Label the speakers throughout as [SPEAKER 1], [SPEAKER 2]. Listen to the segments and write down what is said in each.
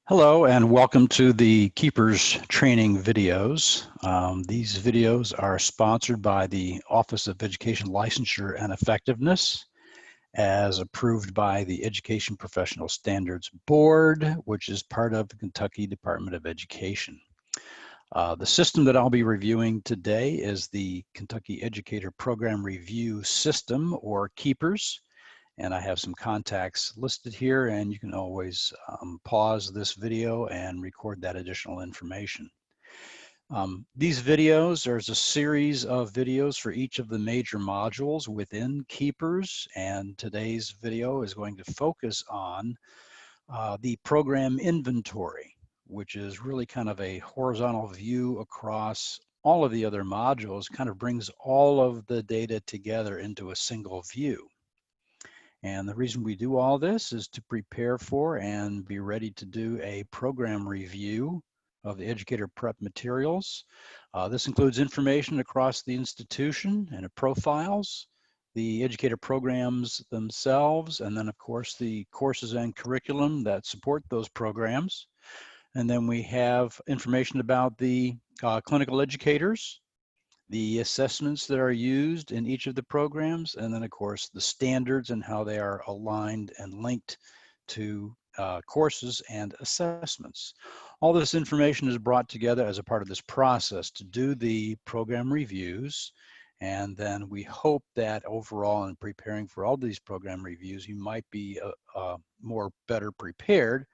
[SPEAKER 1] Hello and welcome to the KEPRS training videos. These videos are sponsored by the Office of Education Licensure and Effectiveness as approved by the Education Professional Standards Board, which is part of the Kentucky Department of Education. The system that I'll be reviewing today is the Kentucky Educator Program Review System, or KEPRS. And I have some contacts listed here, and you can always pause this video and record that additional information. These videos, there's a series of videos for each of the major modules within KEPRS, and today's video is going to focus on the program inventory, which is really kind of a horizontal view across all of the other modules, kind of brings all of the data together into a single view. And the reason we do all this is to prepare for and be ready to do a program review of the educator prep materials. This includes information across the institution and profiles, the educator programs themselves, and then of course the courses and curriculum that support those programs. And then we have information about the clinical educators, the assessments that are used in each of the programs, and then of course the standards and how they are aligned and linked to courses and assessments. All this information is brought together as a part of this process to do the program reviews, and then we hope that overall in preparing for all these program reviews, you might be better prepared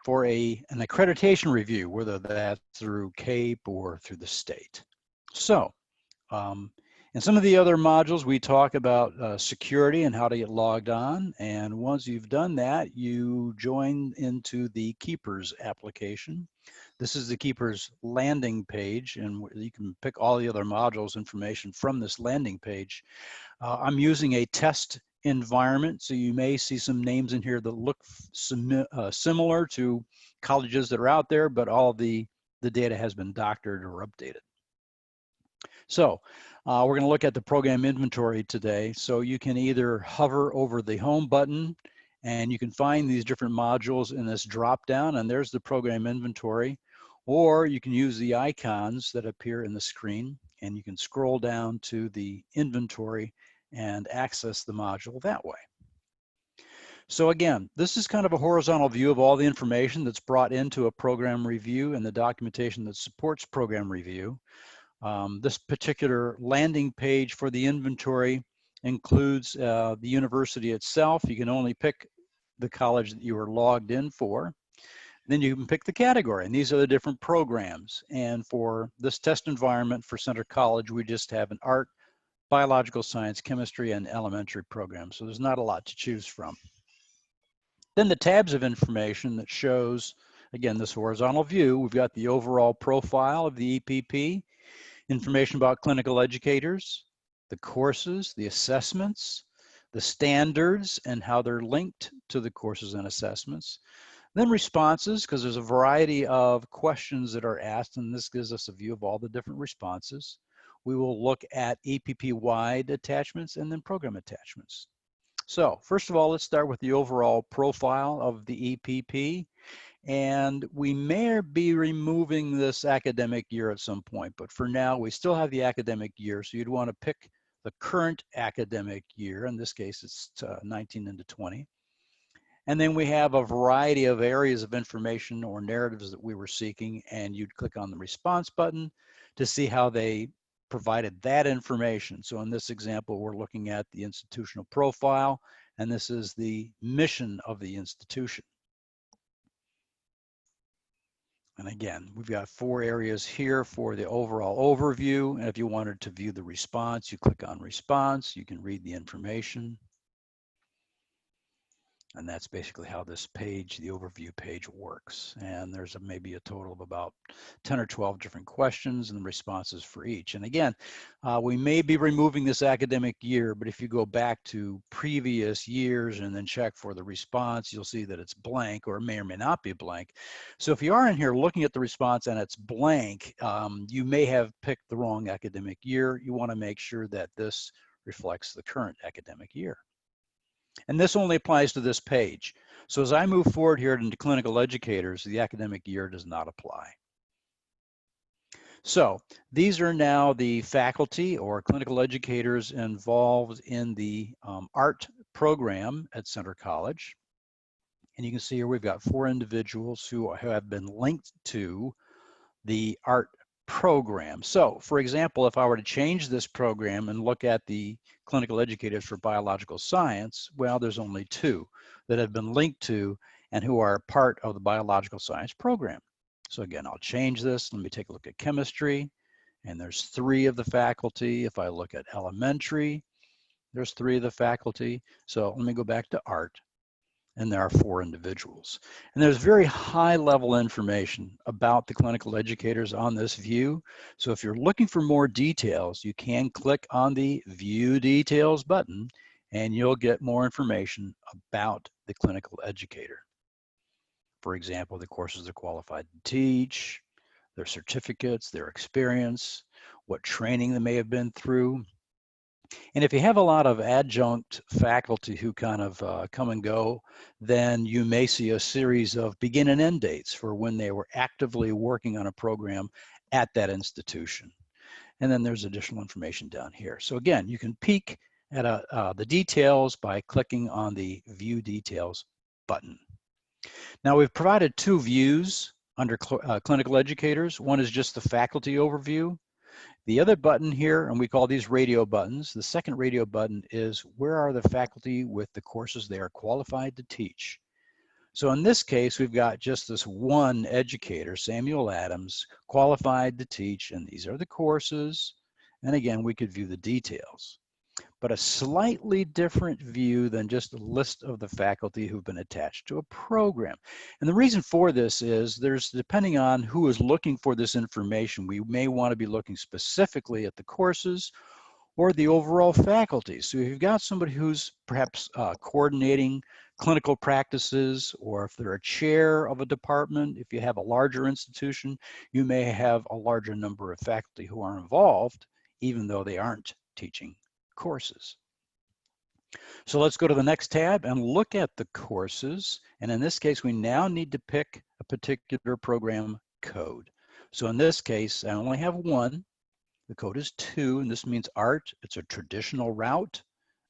[SPEAKER 1] for an accreditation review, whether that's through CAPE or through the state. So, in some of the other modules, we talk about security and how to get logged on. And once you've done that, you join into the KEPRS application. This is the KEPRS landing page, and you can pick all the other modules information from this landing page. I'm using a test environment, so you may see some names in here that look similar to colleges that are out there, but all of the data has been doctored or updated. So we're going to look at the program inventory today. So you can either hover over the home button and you can find these different modules in this drop down, and there's the program inventory, or you can use the icons that appear in the screen and you can scroll down to the inventory and access the module that way. So again, this is kind of a horizontal view of all the information that's brought into a program review and the documentation that supports program review. This particular landing page for the inventory includes the university itself. You can only pick the college that you are logged in for. Then you can pick the category, and these are the different programs. And for this test environment for Center College, we just have an art, biological science, chemistry, and elementary program. So there's not a lot to choose from. Then the tabs of information that shows, again, this horizontal view. We've got the overall profile of the EPP, information about clinical educators, the courses, the assessments, the standards and how they're linked to the courses and assessments. Then responses, because there's a variety of questions that are asked, and this gives us a view of all the different responses. We will look at EPP-wide attachments and then program attachments. So first of all, let's start with the overall profile of the EPP. And we may be removing this academic year at some point, but for now, we still have the academic year. So you'd want to pick the current academic year. In this case, it's 19 into 20. And then we have a variety of areas of information or narratives that we were seeking, and you'd click on the response button to see how they provided that information. So in this example, we're looking at the institutional profile, and this is the mission of the institution. And again, we've got 4 areas here for the overall overview. And if you wanted to view the response, you click on response, you can read the information. And that's basically how this page, the overview page, works. And there's maybe a total of about 10 or 12 different questions and responses for each. And again, we may be removing this academic year, but if you go back to previous years and then check for the response, you'll see that it's blank, or it may or may not be blank. So if you are in here looking at the response and it's blank, you may have picked the wrong academic year. You want to make sure that this reflects the current academic year. And this only applies to this page. So as I move forward here into clinical educators, the academic year does not apply. So these are now the faculty or clinical educators involved in the art program at Center College. And you can see here we've got 4 individuals who have been linked to the art program. So for example, if I were to change this program and look at the clinical educators for biological science, well, there's only 2 that have been linked to and who are part of the biological science program. So again, I'll change this. Let me take a look at chemistry, and there's 3 of the faculty. If I look at elementary, there's 3 of the faculty. So let me go back to art, and there are 4 individuals. And there's very high level information about the clinical educators on this view. So if you're looking for more details, you can click on the View Details button and you'll get more information about the clinical educator. For example, the courses they're qualified to teach, their certificates, their experience, what training they may have been through. And if you have a lot of adjunct faculty who kind of come and go, then you may see a series of begin and end dates for when they were actively working on a program at that institution. And then there's additional information down here. So again, you can peek at the details by clicking on the View Details button. Now we've provided 2 views under clinical educators. One is just the faculty overview. The other button here, and we call these radio buttons, the second radio button is where are the faculty with the courses they are qualified to teach. So in this case, we've got just this one educator, Samuel Adams, qualified to teach, and these are the courses. And again, we could view the details. But a slightly different view than just a list of the faculty who've been attached to a program. And the reason for this is depending on who is looking for this information, we may want to be looking specifically at the courses or the overall faculty. So if you've got somebody who's perhaps coordinating clinical practices, or if they're a chair of a department, if you have a larger institution, you may have a larger number of faculty who are involved, even though they aren't teaching courses. So let's go to the next tab and look at the courses. And in this case, we now need to pick a particular program code. So in this case, I only have 1. The code is 2, and this means art. It's a traditional route,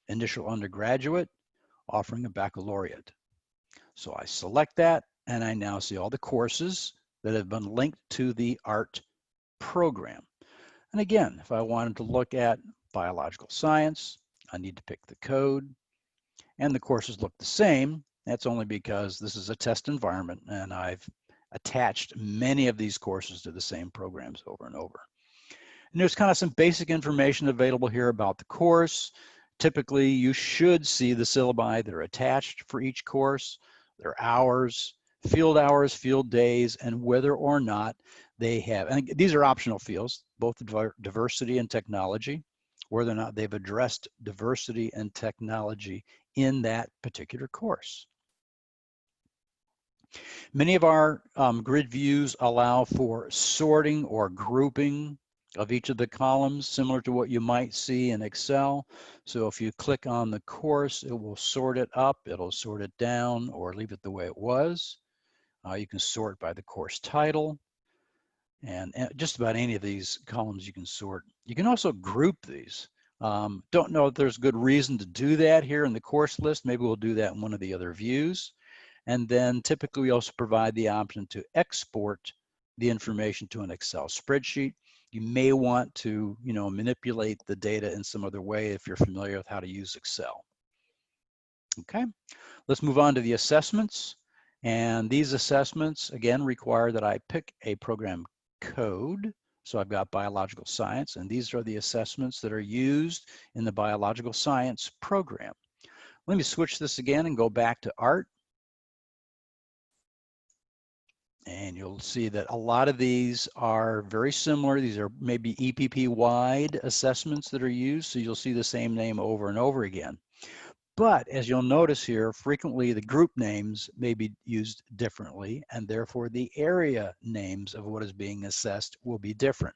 [SPEAKER 1] initial undergraduate, offering a baccalaureate. So I select that, and I now see all the courses that have been linked to the art program. And again, if I wanted to look at biological science, I need to pick the code, and the courses look the same. That's only because this is a test environment and I've attached many of these courses to the same programs over and over. And there's kind of some basic information available here about the course. Typically, you should see the syllabi that are attached for each course, their hours, field days, and whether or not they have, and these are optional fields, both diversity and technology, whether or not they've addressed diversity and technology in that particular course. Many of our grid views allow for sorting or grouping of each of the columns, similar to what you might see in Excel. So if you click on the course, it will sort it up, it'll sort it down, or leave it the way it was. You can sort by the course title, and just about any of these columns you can sort. You can also group these. Don't know if there's good reason to do that here in the course list. Maybe we'll do that in one of the other views. And then typically we also provide the option to export the information to an Excel spreadsheet. You may want to, manipulate the data in some other way if you're familiar with how to use Excel. Okay, let's move on to the assessments. And these assessments, again, require that I pick a program code. So I've got biological science, and these are the assessments that are used in the biological science program. Let me switch this again and go back to art. And you'll see that a lot of these are very similar. These are maybe EPP-wide assessments that are used, so you'll see the same name over and over again. But as you'll notice here, frequently the group names may be used differently, and therefore the area names of what is being assessed will be different.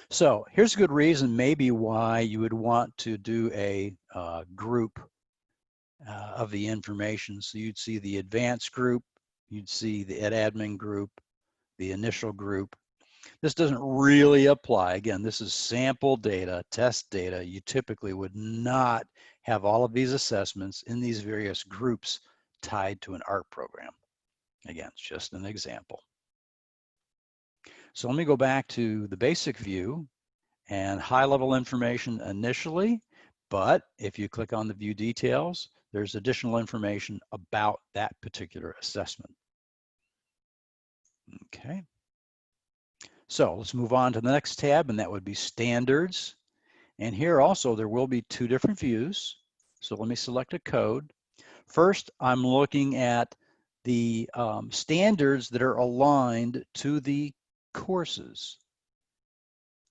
[SPEAKER 1] So here's a good reason maybe why you would want to do a group of the information. So you'd see the advanced group, you'd see the ed admin group, the initial group. This doesn't really apply. Again, this is sample data, test data. You typically would not have all of these assessments in these various groups tied to an art program. Again, it's just an example. So let me go back to the basic view and high-level information initially, but if you click on the view details, there's additional information about that particular assessment. Okay. So let's move on to the next tab, and that would be standards. And here also there will be two different views. So let me select a code. First, I'm looking at the standards that are aligned to the courses.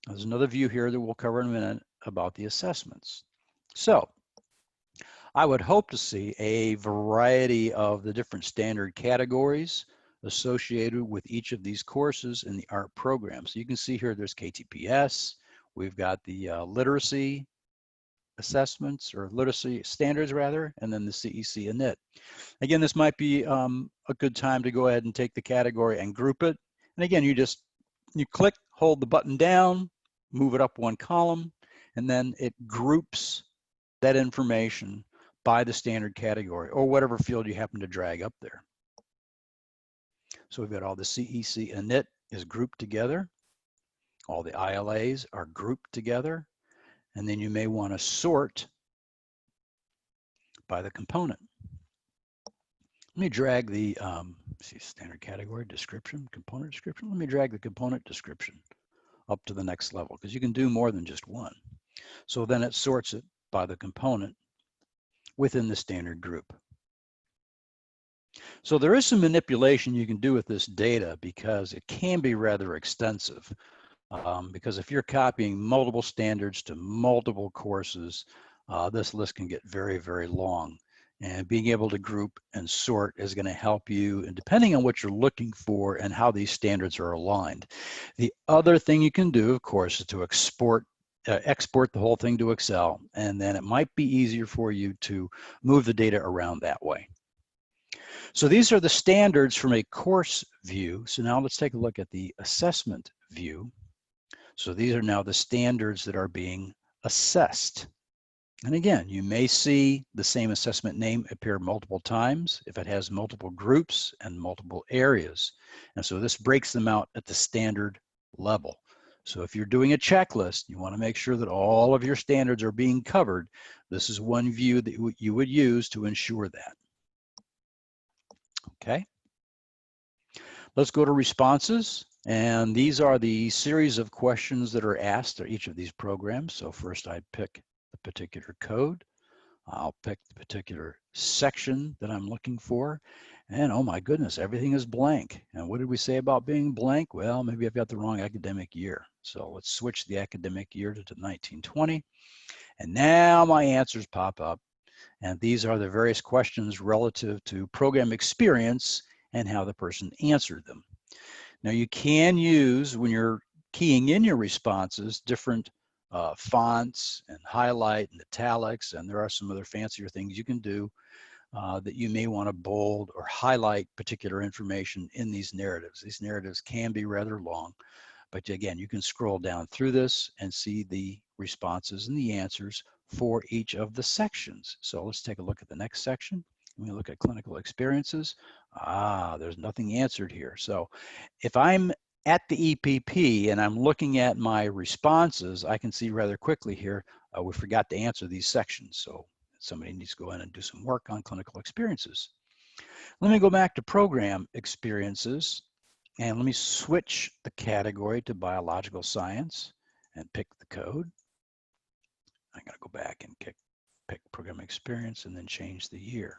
[SPEAKER 1] There's another view here that we'll cover in a minute about the assessments. So I would hope to see a variety of the different standard categories associated with each of these courses in the art program. So you can see here there's KTPS, we've got the literacy assessments, or literacy standards rather, and then the CEC and NIT. Again, this might be a good time to go ahead and take the category and group it. And again, you click, hold the button down, move it up one column, and then it groups that information by the standard category or whatever field you happen to drag up there. So we've got all the CEC and NIT is grouped together. All the ILAs are grouped together. And then you may want to sort by the component. Let me drag the standard category description, component description. Let me drag the component description up to the next level, because you can do more than just one. So then it sorts it by the component within the standard group. So there is some manipulation you can do with this data, because it can be rather extensive. Because if you're copying multiple standards to multiple courses, this list can get very, very long. And being able to group and sort is going to help you, and depending on what you're looking for and how these standards are aligned. The other thing you can do, of course, is to export the whole thing to Excel, and then it might be easier for you to move the data around that way. So these are the standards from a course view. So now let's take a look at the assessment view. So these are now the standards that are being assessed. And again, you may see the same assessment name appear multiple times if it has multiple groups and multiple areas. And so this breaks them out at the standard level. So if you're doing a checklist, you want to make sure that all of your standards are being covered. This is one view that you would use to ensure that. Okay. Let's go to responses. And these are the series of questions that are asked at each of these programs. So first I'd pick the particular code. I'll pick the particular section that I'm looking for. And oh my goodness, everything is blank. And what did we say about being blank? Well, maybe I've got the wrong academic year. So let's switch the academic year to 1920. And now my answers pop up. And these are the various questions relative to program experience and how the person answered them. Now you can use, when you're keying in your responses, different fonts and highlight and italics, and there are some other fancier things you can do that you may want to bold or highlight particular information in these narratives. These narratives can be rather long, but again, you can scroll down through this and see the responses and the answers for each of the sections. So let's take a look at the next section. When we look at clinical experiences, there's nothing answered here. So if I'm at the EPP and I'm looking at my responses, I can see rather quickly here, we forgot to answer these sections. So somebody needs to go in and do some work on clinical experiences. Let me go back to program experiences, and let me switch the category to biological science and pick the code. I'm going to go back and pick program experience and then change the year.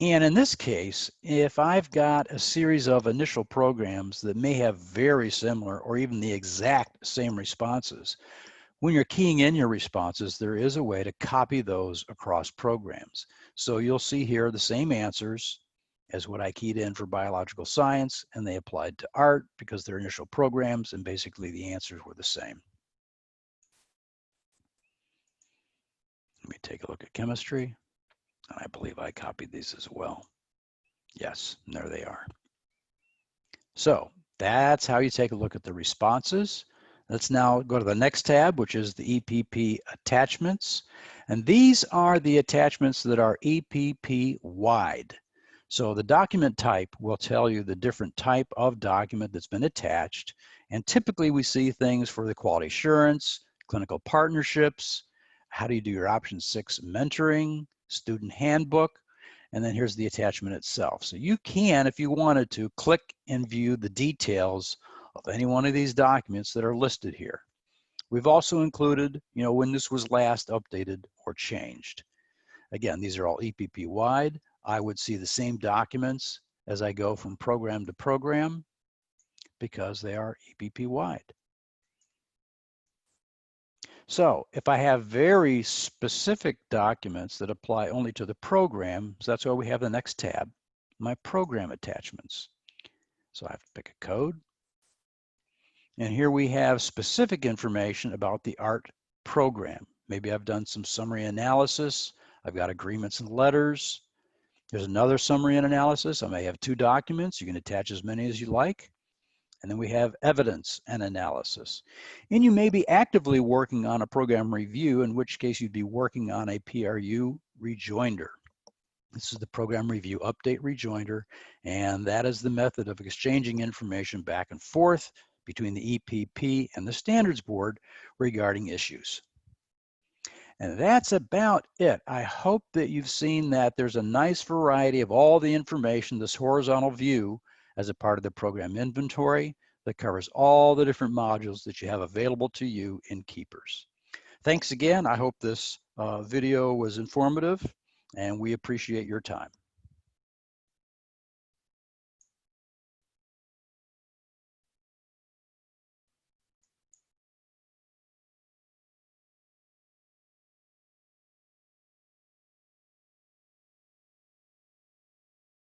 [SPEAKER 1] And in this case, if I've got a series of initial programs that may have very similar or even the exact same responses, when you're keying in your responses, there is a way to copy those across programs. So you'll see here the same answers as what I keyed in for biological science, and they applied to art because they're initial programs, and basically the answers were the same. Let me take a look at chemistry. And I believe I copied these as well. Yes, and there they are. So that's how you take a look at the responses. Let's now go to the next tab, which is the EPP attachments. And these are the attachments that are EPP wide. So the document type will tell you the different type of document that's been attached. And typically we see things for the quality assurance, clinical partnerships, how do you do your option 6 mentoring, student handbook, and then here's the attachment itself. So you can, if you wanted to, click and view the details of any one of these documents that are listed here. We've also included, when this was last updated or changed. Again, these are all EPP wide. I would see the same documents as I go from program to program because they are EPP wide. So if I have very specific documents that apply only to the program, so that's why we have the next tab, my program attachments. So I have to pick a code. And here we have specific information about the ART program. Maybe I've done some summary analysis. I've got agreements and letters. There's another summary and analysis. I may have 2 documents. You can attach as many as you like. And then we have evidence and analysis. And you may be actively working on a program review, in which case you'd be working on a PRU rejoinder. This is the program review update rejoinder, and that is the method of exchanging information back and forth between the EPP and the standards board regarding issues. And that's about it. I hope that you've seen that there's a nice variety of all the information, this horizontal view, as a part of the program inventory that covers all the different modules that you have available to you in KEPRS. Thanks again. I hope this video was informative, and we appreciate your time.